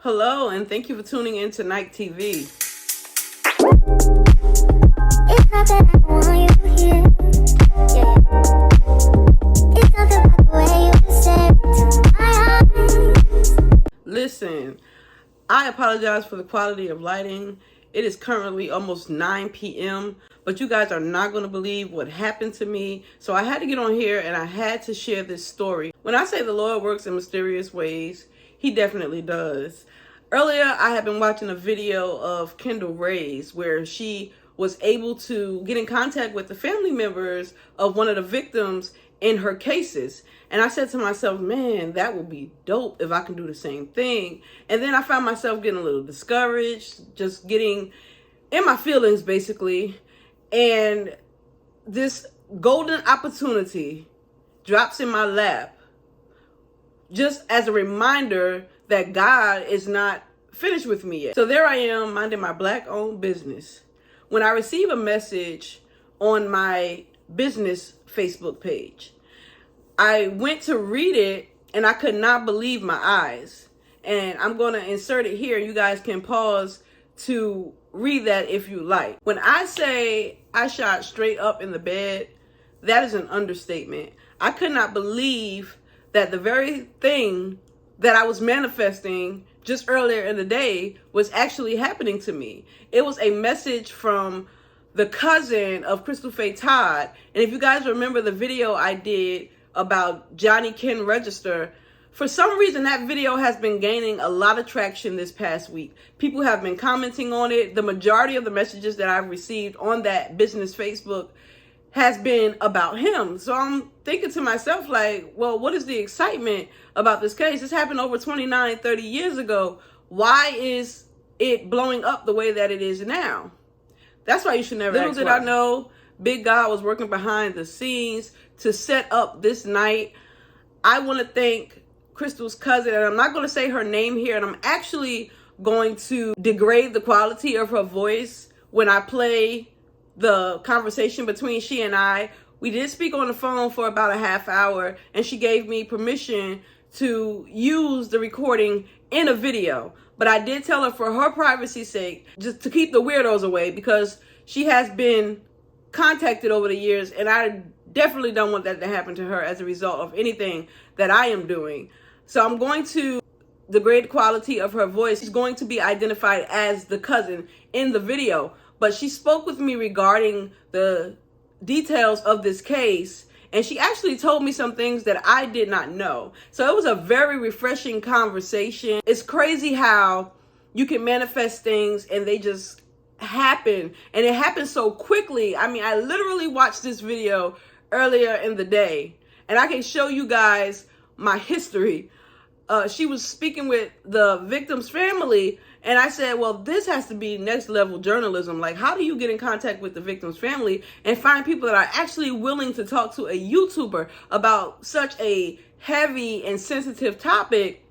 Hello, and thank you for tuning in to Night TV. It's not that I want you here, yeah. It's not the way you stare into my eyes. Listen, I apologize for the quality of lighting. It is currently almost 9 p.m., but you guys are not going to believe what happened to me. So I had to get on here and I had to share this story. When I say the Lord works in mysterious ways, He definitely does. Earlier, I had been watching a video of Kendall Rae's where she was able to get in contact with the family members of one of the victims in her cases. And I said to myself, man, that would be dope if I can do the same thing. And then I found myself getting a little discouraged, just getting in my feelings, basically. And this golden opportunity drops in my lap, just as a reminder that God is not finished with me yet. So there I am, minding my Black-owned business, when I receive a message on my business Facebook page. I went to read it and I could not believe my eyes. And I'm going to insert it here. You guys can pause to read that if you like. When I say I shot straight up in the bed, that is an understatement. I could not believe that the very thing that I was manifesting just earlier in the day was actually happening to me. It was a message from the cousin of Crystal Faye Todd. And if you guys remember the video I did about Johnnie can register, for some reason that video has been gaining a lot of traction this past week. People have been commenting on it. The majority of the messages that I've received on that business Facebook has been about him. So I'm thinking to myself, like, well, what is the excitement about this case? This happened over 29, 30 years ago. Why is it blowing up the way that it is now? That's why you should never ask why. Little did I know, Big God was working behind the scenes to set up this night. I want to thank Crystal's cousin, and I'm not going to say her name here, and I'm actually going to degrade the quality of her voice when I play the conversation between she and I. We did speak on the phone for about a half hour, and she gave me permission to use the recording in a video. But I did tell her, for her privacy's sake, just to keep the weirdos away, because she has been contacted over the years, and I definitely don't want that to happen to her as a result of anything that I am doing. So I'm going to degrade the quality of her voice. She's going to be identified as the cousin in the video. But she spoke with me regarding the details of this case, and she actually told me some things that I did not know. So it was a very refreshing conversation. It's crazy how you can manifest things and they just happen, and it happens so quickly. I mean, I literally watched this video earlier in the day, and I can show you guys my history. She was speaking with the victim's family, and I said, well, this has to be next level journalism. Like, how do you get in contact with the victim's family and find people that are actually willing to talk to a YouTuber about such a heavy and sensitive topic?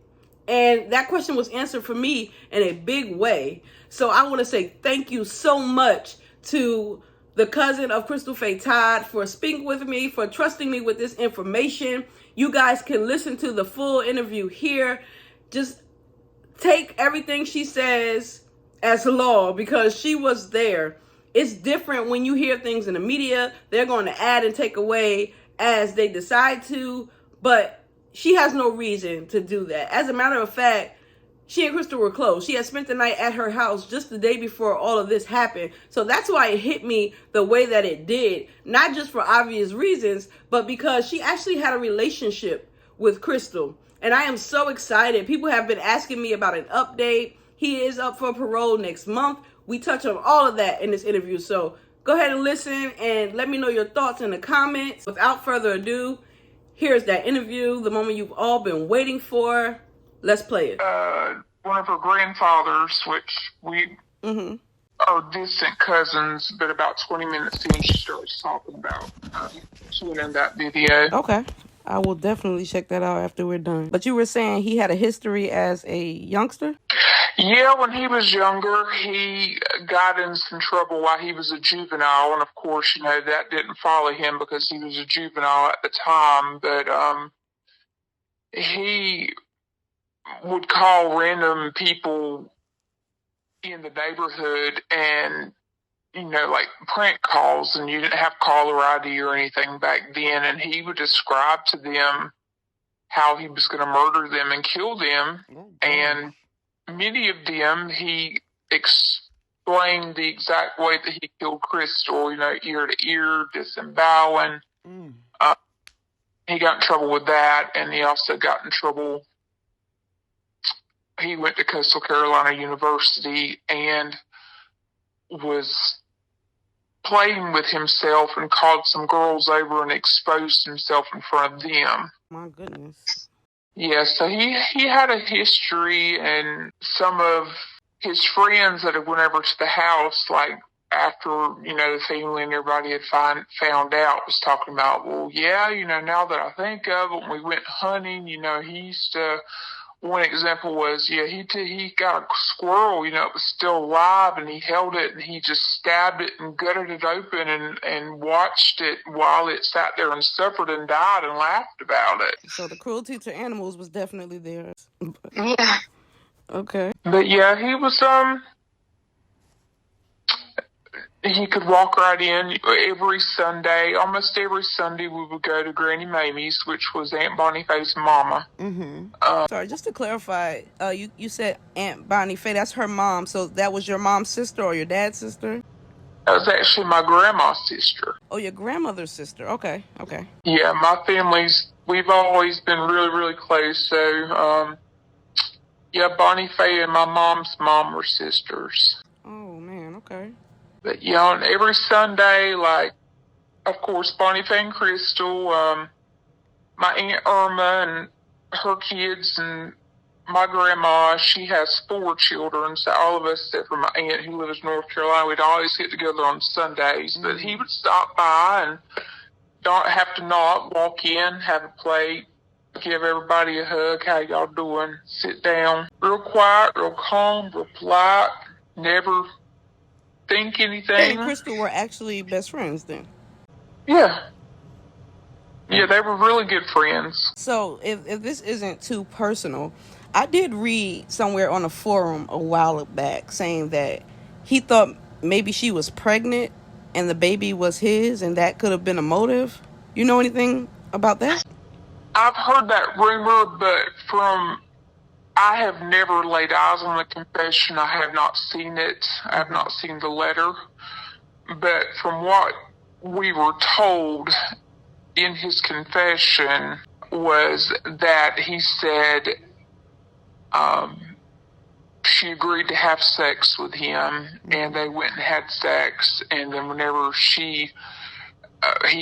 And that question was answered for me in a big way. So I want to say thank you so much to the cousin of Crystal Faye Todd for speaking with me, for trusting me with this information. You guys can listen to the full interview here. Just take everything she says as law, because she was there. It's different when you hear things in the media. They're going to add and take away as they decide to, but she has no reason to do that. As a matter of fact, she and Crystal were close. She had spent the night at her house just the day before all of this happened. So that's why it hit me the way that it did. Not just for obvious reasons, but because she actually had a relationship with Crystal. And I am so excited. People have been asking me about an update. He is up for parole next month. We touch on all of that in this interview. So go ahead and listen and let me know your thoughts in the comments. Without further ado, here's that interview, the moment you've all been waiting for. Let's play it. One of her grandfathers, which we are distant cousins, but about 20 minutes in, she starts talking about showing in that video. Okay. I will definitely check that out after we're done. But you were saying he had a history as a youngster? Yeah, when he was younger, he got in some trouble while he was a juvenile. And of course, you know, that didn't follow him because he was a juvenile at the time. But he would call random people in the neighborhood and, like prank calls, and you didn't have caller ID or anything back then, and he would describe to them how he was going to murder them and kill them. And many of them, he explained the exact way that he killed Crystal, ear to ear, disemboweling. He got in trouble with that, and he also got in trouble. He went to Coastal Carolina University and was playing with himself and called some girls over and exposed himself in front of them. My goodness. Yeah, so he had a history, and some of his friends that had went over to the house, like after, the family and everybody had found out, was talking about, well, yeah, now that I think of it, when we went hunting, he used to, one example was, he got a squirrel, it was still alive, and he held it, and he just stabbed it and gutted it open and watched it while it sat there and suffered and died and laughed about it. So the cruelty to animals was definitely there. Yeah. Okay. But yeah, he was, he could walk right in every Sunday. Almost every Sunday we would go to Granny Mamie's, which was Aunt Bonnie Faye's mama. Sorry, just to clarify, you said Aunt Bonnie Faye, that's her mom. So that was your mom's sister or your dad's sister? That was actually my grandma's sister. Oh, your grandmother's sister. Okay. Yeah, my family's, we've always been really, really close. So, yeah, Bonnie Faye and my mom's mom were sisters. Oh, man, okay. But, and every Sunday, like, of course, Bonnie Faye and Crystal, my Aunt Irma and her kids, and my grandma, she has 4 children, so all of us, except for my aunt who lives in North Carolina, we'd always get together on Sundays. But he would stop by and don't have to knock, walk in, have a plate, give everybody a hug, how y'all doing, sit down. Real quiet, real calm, real polite, never think anything. And Crystal were actually best friends then? Yeah. Yeah, they were really good friends. So if this isn't too personal, I did read somewhere on a forum a while back saying that he thought maybe she was pregnant and the baby was his, and that could have been a motive. You know anything about that? I've heard that rumor, but I have never laid eyes on the confession. I have not seen it. I have not seen the letter. But from what we were told in his confession was that he said she agreed to have sex with him, and they went and had sex, and then whenever he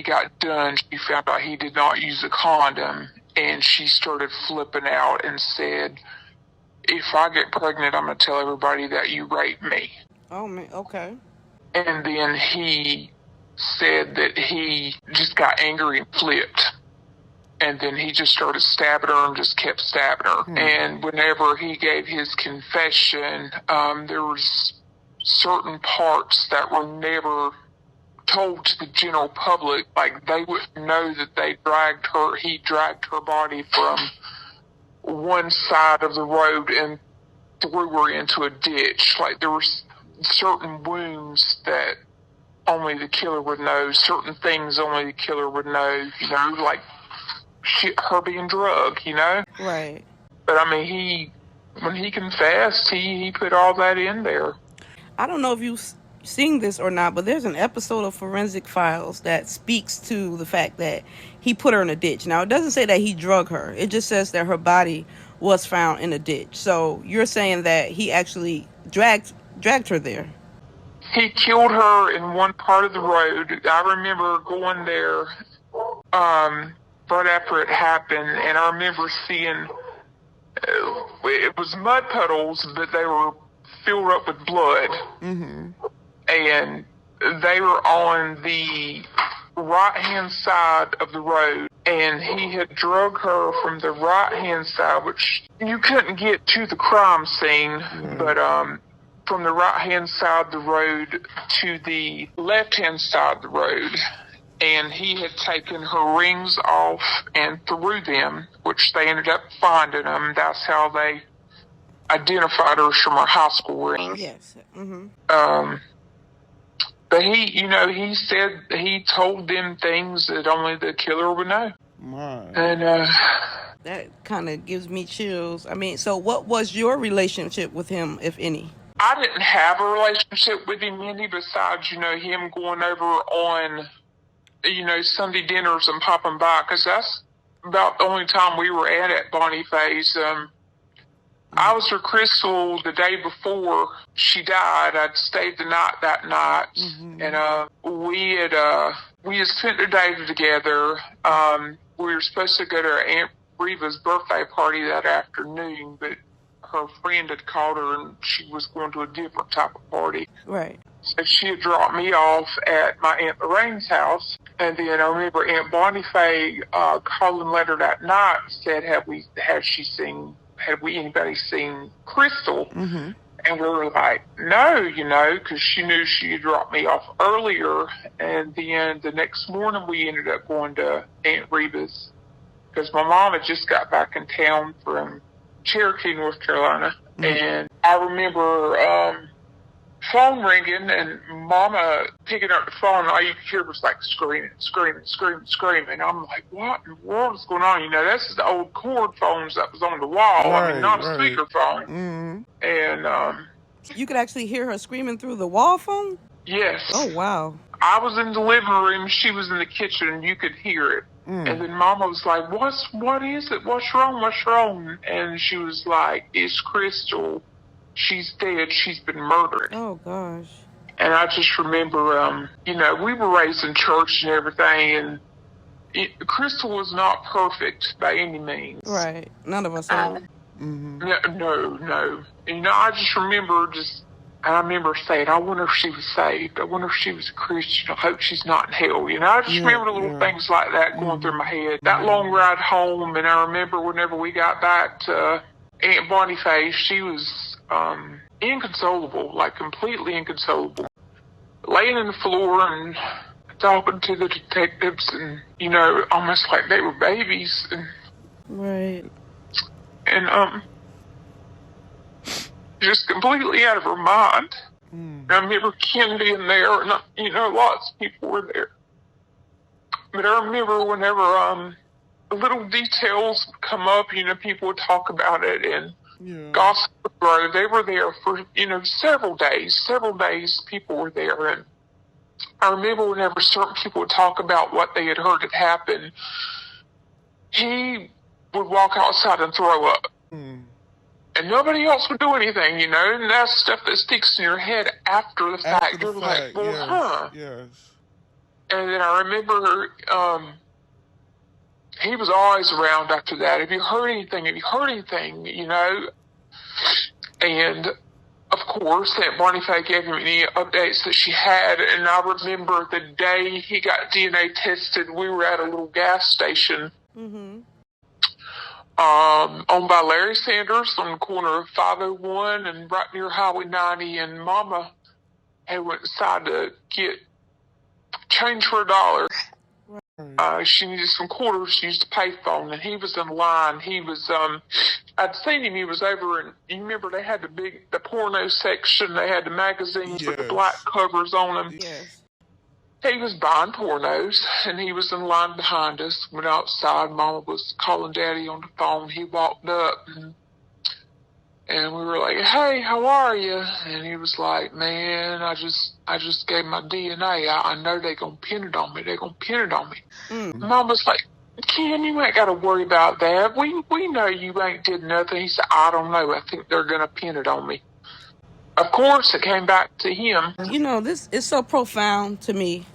got done, she found out he did not use a condom, and she started flipping out and said, if I get pregnant, I'm going to tell everybody that you raped me. Oh, man, okay. And then he said that he just got angry and flipped. And then he just started stabbing her and just kept stabbing her. And whenever he gave his confession, there was certain parts that were never told to the general public. Like, they wouldn't know that he dragged her body from one side of the road and threw her into a ditch. Like, there were certain wounds that only the killer would know, certain things only the killer would know, like her being drugged, Right. But I mean, when he confessed, he put all that in there. I don't know if you've seen this or not, but there's an episode of Forensic Files that speaks to the fact that he put her in a ditch. Now, it doesn't say that he drugged her. It just says that her body was found in a ditch. So you're saying that he actually dragged her there. He killed her in one part of the road. I remember going there right after it happened, and I remember seeing it was mud puddles, but they were filled up with blood. And they were on the right-hand side of the road, and he had drug her from the right-hand side, which you couldn't get to the crime scene, but from the right-hand side of the road to the left-hand side of the road. and he had taken her rings off and threw them, which they ended up finding them. That's how they identified her from her high school rings. Yes. Mm-hmm. But he said he told them things that only the killer would know. My. And That kind of gives me chills. I mean, so what was your relationship with him, if any? I didn't have a relationship with him any besides, him going over on, Sunday dinners and popping by, because that's about the only time we were at Bonnie Faye's. I was with Crystal the day before she died. I'd stayed the night that night, and we had spent the day together. We were supposed to go to our Aunt Reva's birthday party that afternoon, but her friend had called her and she was going to a different type of party. Right. So she had dropped me off at my Aunt Lorraine's house, and then I remember Aunt Bonnie Faye calling later that night and said, "Had we anybody seen Crystal?" Mm-hmm. And we were like, "No," because she knew she had dropped me off earlier. And then the next morning we ended up going to Aunt Reva's because my mom had just got back in town from Cherokee, North Carolina. Mm-hmm. And I remember phone ringing and Mama picking up the phone, and all you could hear was like screaming. I'm like, what in the world is going on? This is the old cord phones that was on the wall. Right, not a right. speakerphone. Mm-hmm. And you could actually hear her screaming through the wall phone? Yes. Oh, wow. I was in the living room, she was in the kitchen, and you could hear it. And then Mama was like, what is it? What's wrong? And she was like, it's Crystal. She's dead. She's been murdered. Oh, gosh. And I just remember, we were raised in church and everything, and Crystal was not perfect by any means. Right. None of us are. No. I just remember I remember saying, I wonder if she was saved. I wonder if she was a Christian. I hope she's not in hell. I just remember little things like that going through my head. That long ride home, and I remember whenever we got back to Aunt Bonnie Faye, she was inconsolable, like completely inconsolable. Laying on the floor and talking to the detectives and, almost like they were babies. And, right. And, just completely out of her mind. I remember Ken being there, and, lots of people were there. But I remember whenever, little details come up, people would talk about it, and gossip would grow. They were there for, several days people were there. And I remember whenever certain people would talk about what they had heard had happened, he would walk outside and throw up. And nobody else would do anything, and that's stuff that sticks in your head after the fact. You're like, well, yes, yes. And then I remember he was always around after that. Have you heard anything? And, of course, Aunt Bonnie Faye gave him any updates that she had. And I remember the day he got DNA tested, we were at a little gas station. Mm-hmm. Owned by Larry Sanders on the corner of 501 and right near Highway 90, and Mama had went inside to get change for $1. She needed some quarters. She used a payphone, and he was in line. He was, I'd seen him. He was over in, you remember they had the porno section. They had the magazines with the black covers on them. Yes. He was buying pornos, and he was in line behind us. Went outside. Mama was calling Daddy on the phone. He walked up, and we were like, "Hey, how are you?" And he was like, "Man, I just gave my DNA. I know they're gonna pin it on me. Mama's like, "Ken, you ain't got to worry about that. We know you ain't did nothing." He said, "I don't know. I think they're gonna pin it on me." Of course, it came back to him. This is so profound to me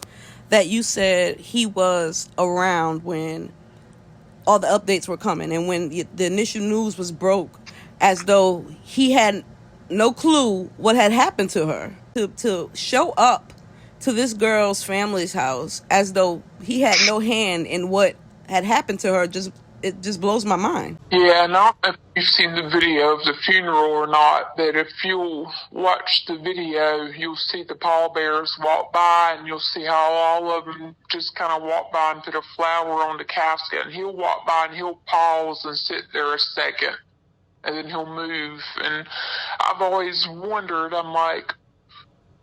that you said he was around when all the updates were coming and when the initial news was broke, as though he had no clue what had happened to her. To show up to this girl's family's house as though he had no hand in what had happened to her just it just blows my mind. Yeah, and I don't know if you've seen the video of the funeral or not, but if you'll watch the video, you'll see the pallbearers walk by, and you'll see how all of them just kind of walk by and put a flower on the casket, and he'll walk by and he'll pause and sit there a second, and then he'll move. And I've always wondered, I'm like,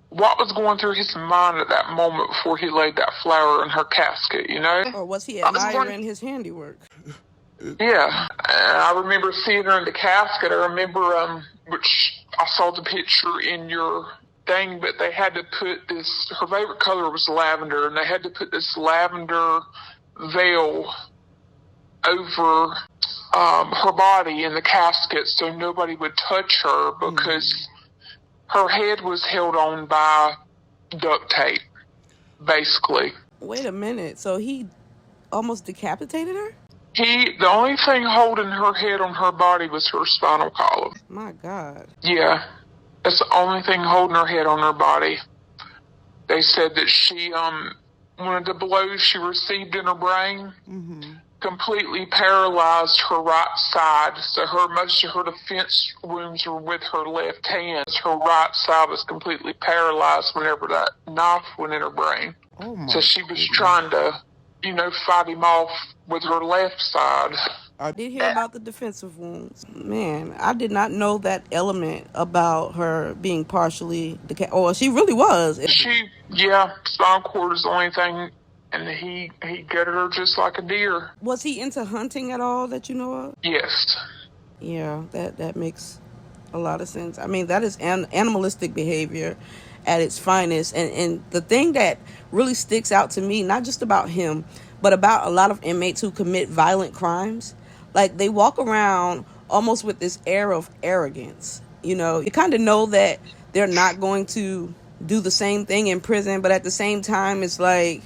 what was going through his mind at that moment before he laid that flower in her casket, you know? Or was he admiring his handiwork? Yeah, I remember seeing her in the casket. I remember, which I saw the picture in your thing, but they had to put this, her favorite color was lavender, and they had to put this lavender veil over her body in the casket so nobody would touch her, because her head was held on by duct tape, basically. Wait a minute. So he almost decapitated her? The only thing holding her head on her body was her spinal column. My God. Yeah, that's the only thing holding her head on her body. They said that she, one of the blows she received in her brain completely paralyzed her right side. So most of her defense wounds were with her left hand. Her right side was completely paralyzed whenever that knife went in her brain. So she was trying to, fight him off with her left side. I did hear about the defensive wounds. Man, I did not know that element about her being partially decapitated. She really was. Spinal cord is the only thing, and he gutted her just like a deer. Was he into hunting at all that you know of? Yes. Yeah, that makes a lot of sense. I mean, that is animalistic behavior at its finest. And the thing that really sticks out to me, not just about him, but about a lot of inmates who commit violent crimes, like they walk around almost with this air of arrogance. You kind of know that they're not going to do the same thing in prison, but at the same time, it's like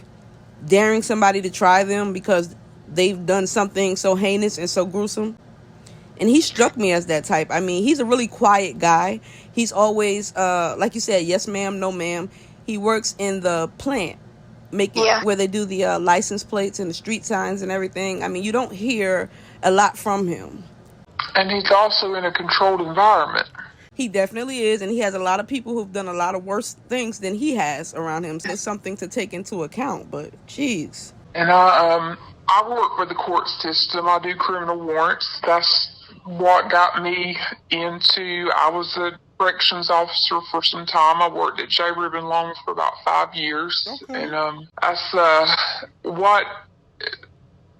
daring somebody to try them because they've done something so heinous and so gruesome. And he struck me as that type. I mean, he's a really quiet guy. He's always, like you said, yes ma'am, no ma'am. He works in the plant, where they do the license plates and the street signs and everything. I mean, you don't hear a lot from him. And he's also in a controlled environment. He definitely is, and he has a lot of people who've done a lot of worse things than he has around him. So it's something to take into account, but jeez. And I work with the court system. I do criminal warrants. That's what got me into, I was a corrections officer for some time. I worked at J. Ribbon Long for about 5 years. Okay. And that's what,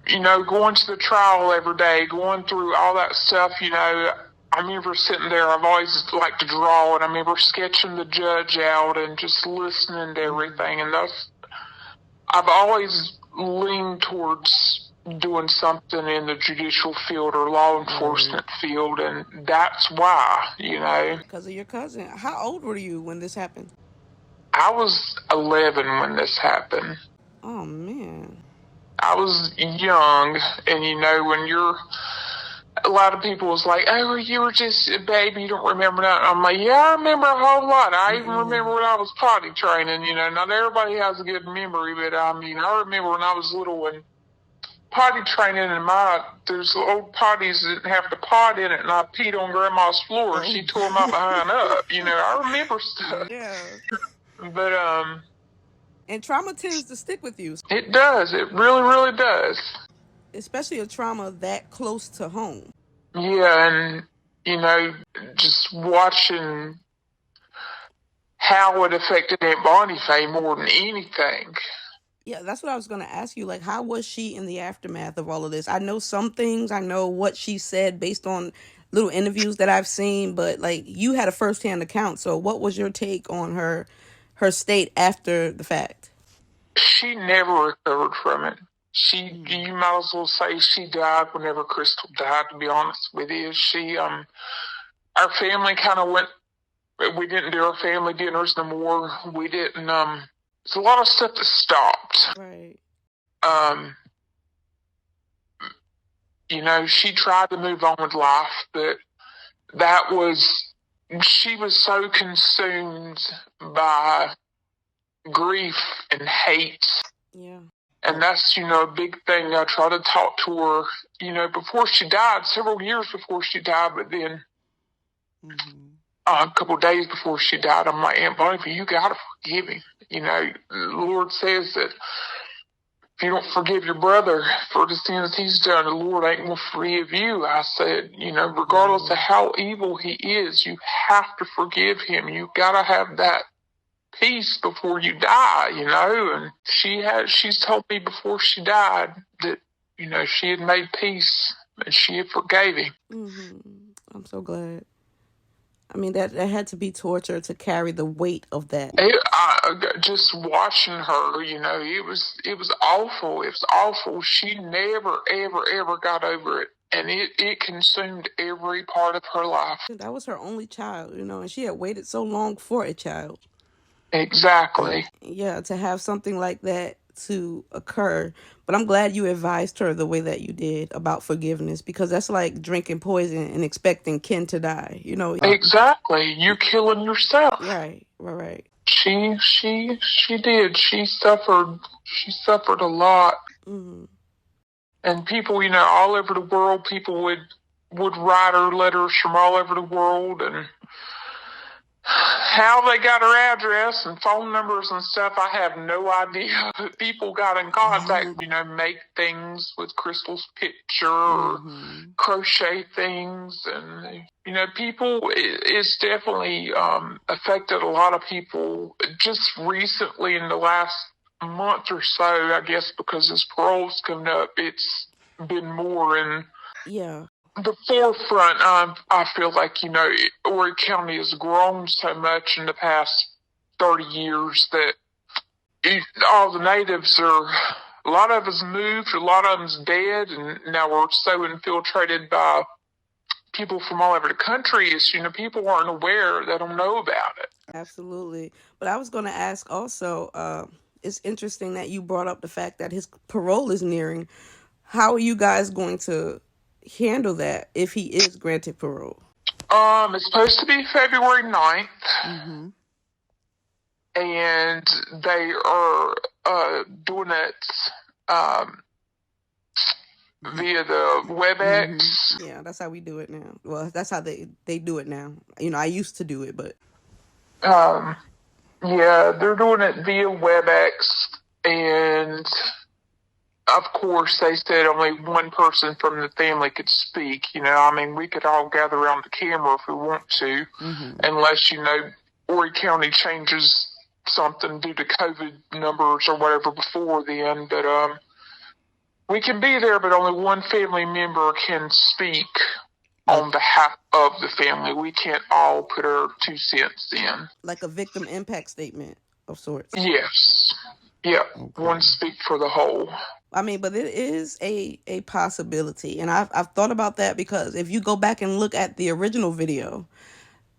going to the trial every day, going through all that stuff, I remember sitting there, I've always liked to draw, and I remember sketching the judge out and just listening to everything. And I've always leaned towards doing something in the judicial field or law enforcement field, and that's why, Because of your cousin. How old were you when this happened? I was 11 when this happened. Oh, man. I was young, and when a lot of people was like, oh, you were just a baby, you don't remember that. I'm like, yeah, I remember a whole lot. I even remember when I was potty training, not everybody has a good memory, but I remember when I was little and potty training, there's old potties that have the pot in it, and I peed on Grandma's floor, and she tore my behind up. I remember stuff. Yeah. But, and trauma tends to stick with you. It does. It really, really does. Especially a trauma that close to home. Yeah, and, just watching how it affected Aunt Bonnie more than anything. Yeah, that's what I was going to ask you. Like, how was she in the aftermath of all of this? I know some things. I know what she said based on little interviews that I've seen, but like you had a firsthand account. So what was your take on her state after the fact? She never recovered from it. You might as well say she died whenever Crystal died, to be honest with you. Our family kind of we didn't do our family dinners no more. We didn't, there's a lot of stuff that stopped. Right. She tried to move on with life, but she was so consumed by grief and hate. Yeah. And that's, a big thing. I try to talk to her, before she died, several years before she died, but then a couple of days before she died, I'm like, Aunt Bonnie, you got to forgive him. The Lord says that if you don't forgive your brother for the sins he's done, the Lord ain't going to forgive you. I said, regardless of how evil he is, you have to forgive him. You got to have that peace before you die, and she's told me before she died that, she had made peace and she had forgave him. I'm so glad. I mean, that had to be torture to carry the weight of that. Just watching her, it was awful. It was awful. She never, ever, ever got over it. And it consumed every part of her life. That was her only child, and she had waited so long for a child. Exactly. Yeah, to have something like that to occur. But I'm glad you advised her the way that you did about forgiveness, because that's like drinking poison and expecting kin to die, Exactly. You're killing yourself. Right. She did. She suffered a lot. And people, all over the world, people would write her letters from all over the world, and how they got her address and phone numbers and stuff, I have no idea. People got in contact, make things with Crystal's picture, or crochet things, and people. It's definitely affected a lot of people. Just recently, in the last month or so, I guess, because his parole's coming up, it's been more in the forefront. I feel like, Horry County has grown so much in the past 30 years that all the natives a lot of us moved, a lot of them's dead, and now we're so infiltrated by people from all over the country. It's, people aren't aware, they don't know about it. Absolutely. But I was going to ask also, it's interesting that you brought up the fact that his parole is nearing. How are you guys going to handle that if he is granted parole? It's supposed to be February 9th. And they are doing it via the WebEx. Yeah, that's how we do it now. Well, that's how they do it now. I used to do it, but yeah, they're doing it via WebEx, and of course, they said only one person from the family could speak. We could all gather around the camera if we want to, unless, Horry County changes something due to COVID numbers or whatever before then. But we can be there, but only one family member can speak on behalf of the family. We can't all put our 2 cents in. Like a victim impact statement of sorts. Yes. Yeah. Okay. One speak for the whole. I mean, but it is a possibility. And I've thought about that, because if you go back and look at the original video,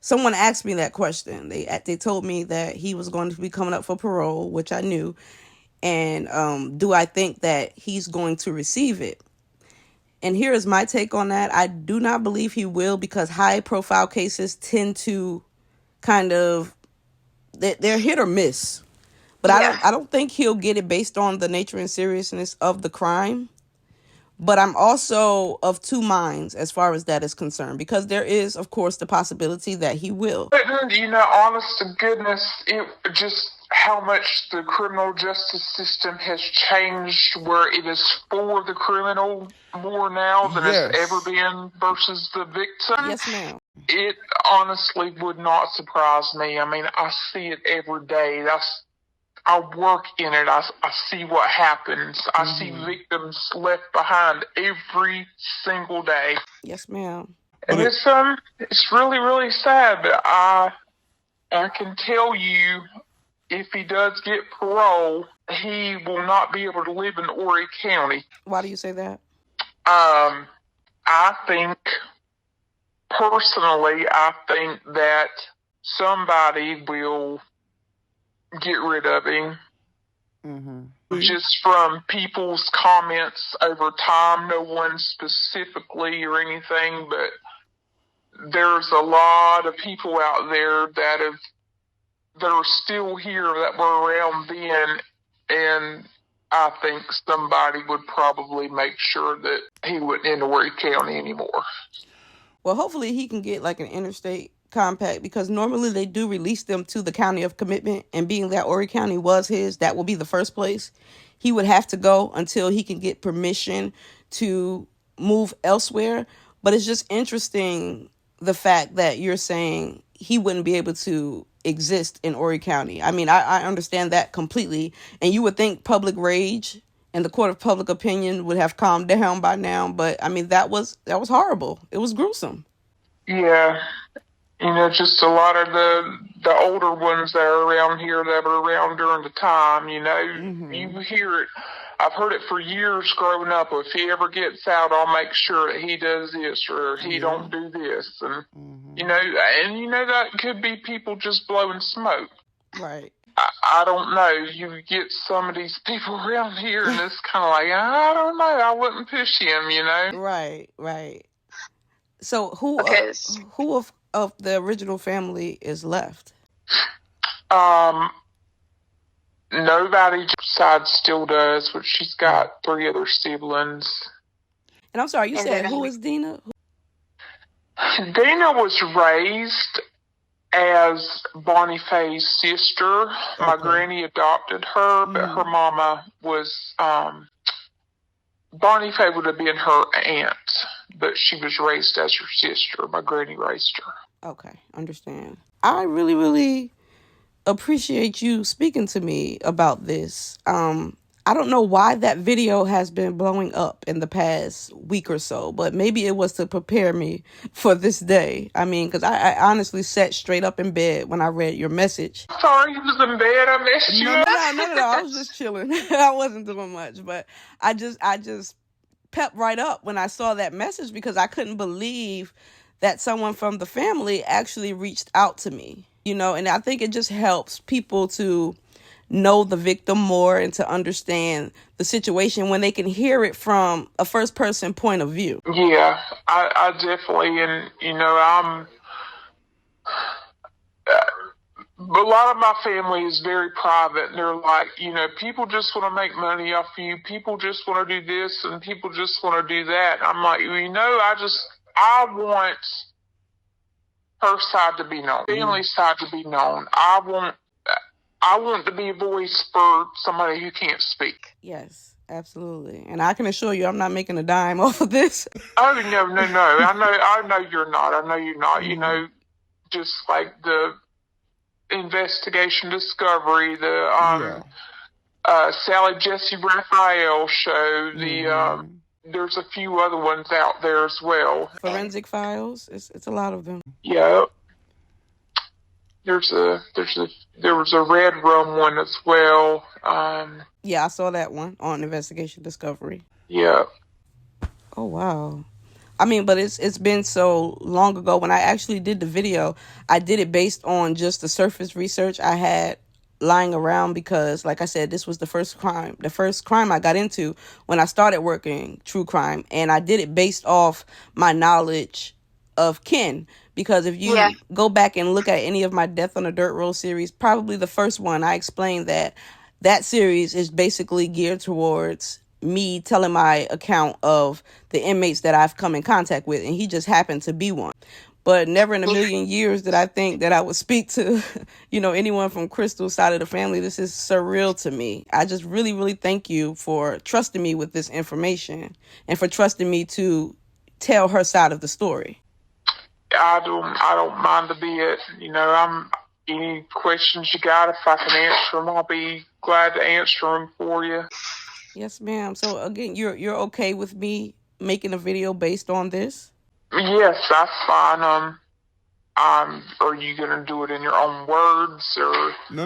someone asked me that question. They told me that he was going to be coming up for parole, which I knew. And do I think that he's going to receive it? And here is my take on that. I do not believe he will, because high profile cases tend to kind of, they're hit or miss. But I don't think he'll get it based on the nature and seriousness of the crime. But I'm also of two minds as far as that is concerned, because there is, of course, the possibility that he will. But, honest to goodness, it just how much the criminal justice system has changed, where it is for the criminal more now than it's ever been versus the victim. Yes, ma'am. It honestly would not surprise me. I see it every day. I work in it. I see what happens. I see victims left behind every single day. Yes, ma'am. And it's really, really sad. But I can tell you, if he does get parole, he will not be able to live in Horry County. Why do you say that? I think, personally, that somebody will get rid of him. Just from people's comments over time, no one specifically or anything, but there's a lot of people out there that are still here that were around then, and I think somebody would probably make sure that he wasn't in Horry County anymore. Well, hopefully he can get like an interstate compact, because normally they do release them to the county of commitment, and being that Horry County was his, that will be the first place he would have to go until he can get permission to move elsewhere. But it's just interesting the fact that you're saying he wouldn't be able to exist in Horry County. I mean, I understand that completely, and you would think public rage and the court of public opinion would have calmed down by now, but I mean, that was horrible. It was gruesome. Yeah. Just a lot of the older ones that are around here that were around during the time, you hear it. I've heard it for years growing up. If he ever gets out, I'll make sure that he does this or he don't do this. And, that could be people just blowing smoke. Right. I don't know. You get some of these people around here and it's kind of like, I don't know. I wouldn't push him, Right. So who of the original family is left? Nobody side still does, but she's got 3 other siblings. And I'm sorry, you said who is Dina? Dina was raised as Bonnie Faye's sister. Okay. My granny adopted her, but her mama was, Bonnie Faye would have been her aunt, but she was raised as her sister. My granny raised her. Okay, understand. I really, really appreciate you speaking to me about this. I don't know why that video has been blowing up in the past week or so, but maybe it was to prepare me for this day. I mean, because I honestly sat straight up in bed when I read your message. Sorry, you was in bed. I missed you. No. I was just chilling. I wasn't doing much, but I just pepped right up when I saw that message, because I couldn't believe that someone from the family actually reached out to me, and I think it just helps people to know the victim more and to understand the situation when they can hear it from a first person point of view. Yeah, I definitely, and a lot of my family is very private, and they're like, people just want to make money off you, people just want to do this, and people just want to do that. I'm like, I want her side to be known, family side to be known. I want to be a voice for somebody who can't speak. Yes, absolutely. And I can assure you I'm not making a dime off of this. Oh, no. I know you're not. I know you're not. Just like the investigation discovery, the Sally Jesse Raphael show, there's a few other ones out there as well. Forensic Files, it's a lot of them. Yeah. There was a Red Rum one as well. Yeah, I saw that one on Investigation Discovery. Yeah. Oh wow. I mean, but it's been so long ago. When I actually did the video, I did it based on just the surface research I had lying around, because like I said, this was the first crime I got into when I started working true crime, and I did it based off my knowledge of Ken. Because if you go back and look at any of my Death on a Dirt Road series, probably the first one, I explained that series is basically geared towards me telling my account of the inmates that I've come in contact with, and he just happened to be one. But never in a million years did I think that I would speak to, anyone from Crystal's side of the family. This is surreal to me. I just really, really thank you for trusting me with this information and for trusting me to tell her side of the story. I don't mind a bit. Any questions you got, if I can answer them, I'll be glad to answer them for you. Yes, ma'am. So again, you're okay with me making a video based on this? Yes, that's fine. Are you gonna do it in your own words, or? No.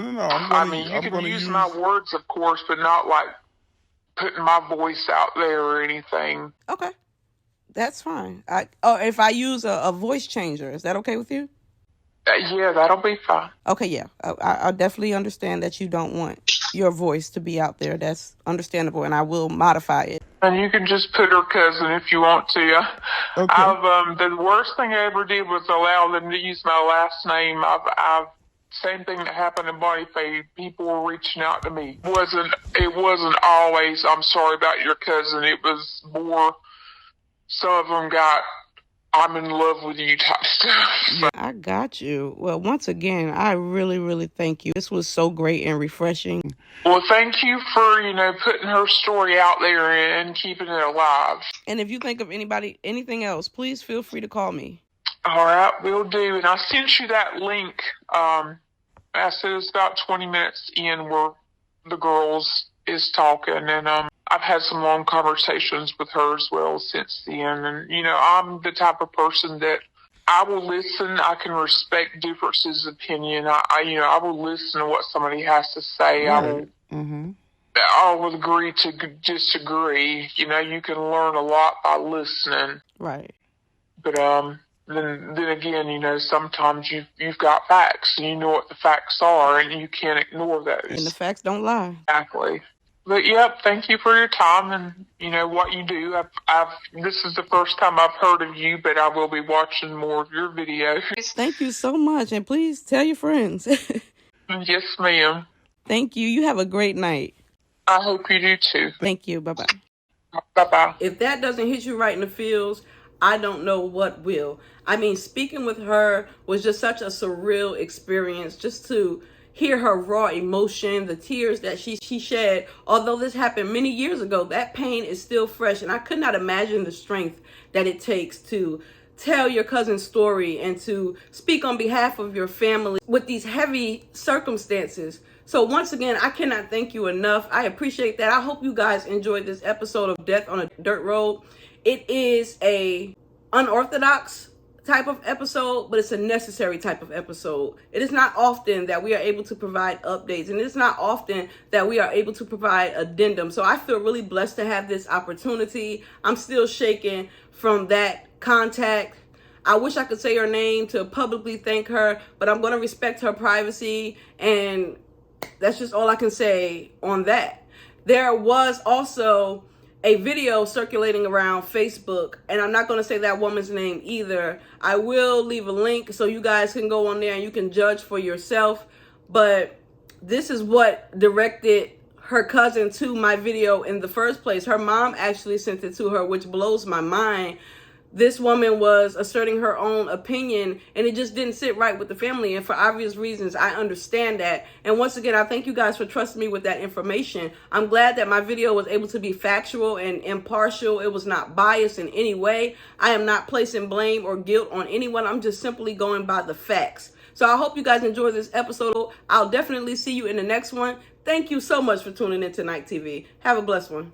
You can use my words, of course, but not like putting my voice out there or anything. Okay. That's fine. If I use a voice changer, is that okay with you? Yeah, that'll be fine. Okay, yeah. I definitely understand that you don't want your voice to be out there. That's understandable, and I will modify it. And you can just put her cousin if you want to. Okay. The worst thing I ever did was allow them to use my last name. I've Same thing that happened in Bonnie Faye. People were reaching out to me. It wasn't always, I'm sorry about your cousin. It was more, some of them got, I'm in love with you type stuff. Yeah, I got you. Well, once again, I really, really thank you. This was so great and refreshing. Well, thank you for, putting her story out there and keeping it alive. And if you think of anything else, please feel free to call me. All right, will do. And I sent you that link. I said it's about 20 minutes in where the girls is talking. And I've had some long conversations with her as well since then. And, I'm the type of person that I will listen. I can respect differences of opinion. I will listen to what somebody has to say. Right. I will agree to disagree. You can learn a lot by listening. Right. But then again, sometimes you've got facts and you know what the facts are and you can't ignore those. And the facts don't lie. Exactly. But yep, thank you for your time and what you do. This is the first time I've heard of you, but I will be watching more of your videos. Thank you so much, and please tell your friends. Yes, ma'am. Thank you. You have a great night. I hope you do too. Thank you. Bye-bye. Bye-bye. If that doesn't hit you right in the feels, I don't know what will. I mean, speaking with her was just such a surreal experience, just to hear her raw emotion, the tears that she shed. Although this happened many years ago, that pain is still fresh, and I could not imagine the strength that it takes to tell your cousin's story and to speak on behalf of your family with these heavy circumstances. So once again, I cannot thank you enough. I appreciate that. I hope you guys enjoyed this episode of Death on a Dirt Road. It is a unorthodox type of episode, but it's a necessary type of episode. It is not often that we are able to provide updates, and it's not often that we are able to provide addendum. So I feel really blessed to have this opportunity. I'm still shaking from that contact. I wish I could say her name to publicly thank her, but I'm going to respect her privacy, and that's just all I can say on that. There was also a video circulating around Facebook, and I'm not going to say that woman's name either. I will leave a link so you guys can go on there and you can judge for yourself. But this is what directed her cousin to my video in the first place. Her mom actually sent it to her, which blows my mind. This woman was asserting her own opinion, and it just didn't sit right with the family. And for obvious reasons, I understand that. And once again, I thank you guys for trusting me with that information. I'm glad that my video was able to be factual and impartial. It was not biased in any way. I am not placing blame or guilt on anyone. I'm just simply going by the facts. So I hope you guys enjoyed this episode. I'll definitely see you in the next one. Thank you so much for tuning in to Night TV. Have a blessed one.